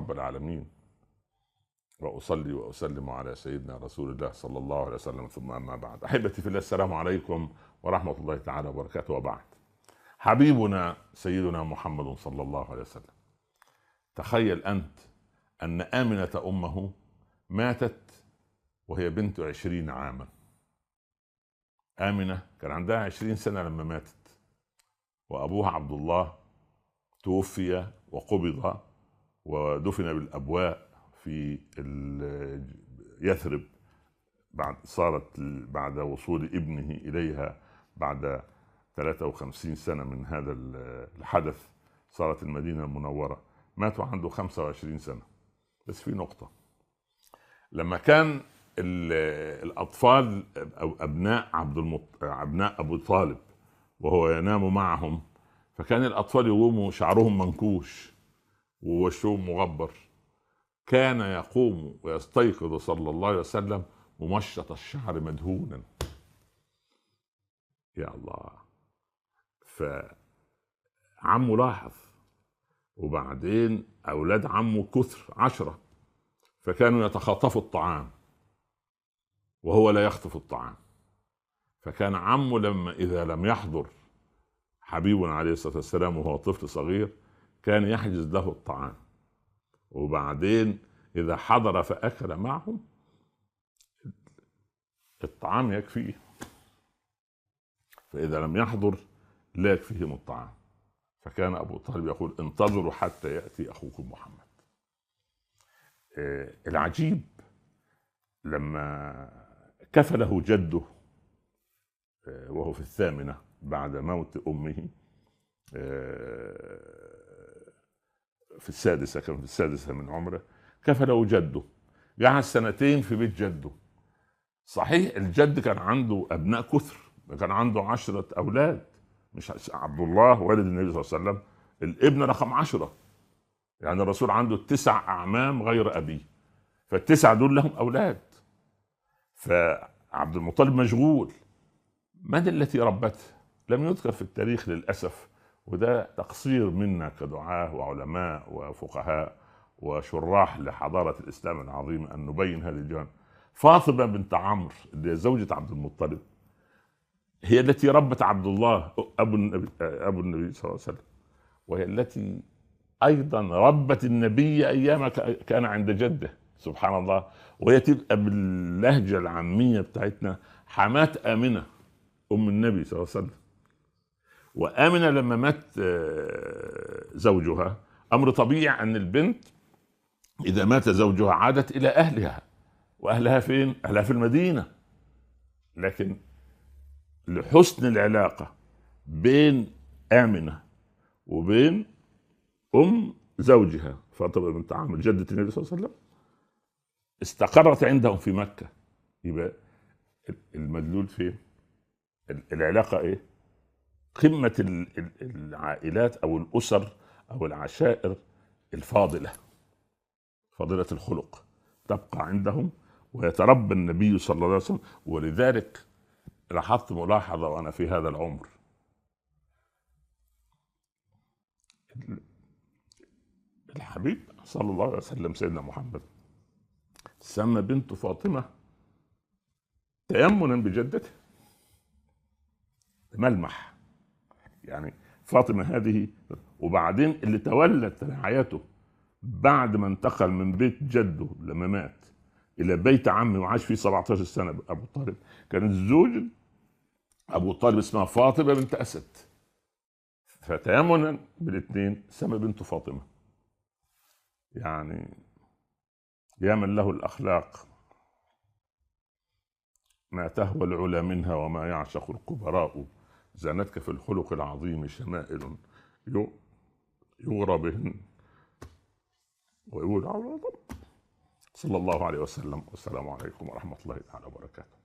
رب العالمين، وأصلي وأسلم على سيدنا رسول الله صلى الله عليه وسلم، ثم أما بعد. أحبتي في الله، السلام عليكم ورحمة الله تعالى وبركاته. وبعد، حبيبنا سيدنا محمد صلى الله عليه وسلم، تخيل أنت أن آمنة أمه ماتت وهي بنت 20 عاما. آمنة كان عندها 20 سنة لما ماتت، وأبوها عبد الله توفي وقبض ودفن بالأبواء في يثرب، بعد وصول ابنه إليها بعد 53 سنة من هذا الحدث. صارت المدينة المنورة. ماتوا عنده 25 سنة. بس في نقطة، لما كان الأطفال أو أبناء أبناء أبو طالب وهو ينام معهم، فكان الأطفال يقوموا شعرهم منكوش ووشهم مغبر. كان يقوم ويستيقظ صلى الله عليه وسلم ممشط الشعر مدهونا. يا الله. فعمه لاحظ، وبعدين أولاد عمه كثر 10، فكانوا يتخاطفوا الطعام وهو لا يخطف الطعام. فكان عمه إذا لم يحضر حبيبنا عليه الصلاة والسلام وهو طفل صغير، كان يحجز له الطعام، وبعدين إذا حضر فأكل معهم الطعام يكفيه، فإذا لم يحضر لا يكفيهم الطعام. فكان أبو طالب يقول: انتظروا حتى يأتي أخوكم محمد. العجيب لما كفله جده وهو في 8 بعد موت أمه، في 6، كان في 6 من عمره، كفله جده. قعد 2 في بيت جده. صحيح الجد كان عنده أبناء كثر، كان عنده 10 أولاد، مش عبد الله والد النبي صلى الله عليه وسلم الابن رقم 10. يعني الرسول عنده 9 أعمام غير أبيه، ف9 دول لهم أولاد. فعبد المطلب مشغول. من التي ربته؟ لم يذكر في التاريخ للأسف، وده تقصير منا كدعاة وعلماء وفقهاء وشراح لحضارة الإسلام العظيم أن نبين هذه الجوانب. فاطمة بنت عمرو اللي زوجة عبد المطلب هي التي ربت عبد الله أبو النبي صلى الله عليه وسلم، وهي التي أيضا ربت النبي أيام كان عند جده. سبحان الله. وهي تبقى باللهجة العامية بتاعتنا حماة آمنة أم النبي صلى الله عليه وسلم. وآمنة لما مات زوجها، أمر طبيعي أن البنت إذا مات زوجها عادت إلى أهلها، وأهلها فين؟ أهلها في المدينة. لكن لحسن العلاقة بين آمنة وبين أم زوجها فاطمة بنت عمرو جدة النبي صلى الله عليه وسلم استقرت عندهم في مكة. يبقى المدلول فين؟ العلاقة إيه؟ قمة العائلات أو الأسر أو العشائر الفاضلة، فاضلة الخلق، تبقى عندهم ويتربى النبي صلى الله عليه وسلم. ولذلك لاحظت ملاحظة وأنا في هذا العمر، الحبيب صلى الله عليه وسلم سيدنا محمد سمى بنت فاطمة تيمنا بجدته، ملمح. يعني فاطمة هذه، وبعدين اللي تولت رعايته بعد ما انتقل من بيت جده لما مات إلى بيت عمه وعاش فيه 17 سنة أبو طالب، كانت زوج أبو طالب اسمها فاطمة بنت أسد، فتيمنا بالاثنين سمى بنت فاطمة. يعني يا من له الأخلاق ما تهوى العلا منها وما يعشق الكبراء، زانتك في الخلق العظيم شمائل يغرى بهن ويقول صلى الله عليه وسلم. والسلام عليكم ورحمة الله تعالى وبركاته.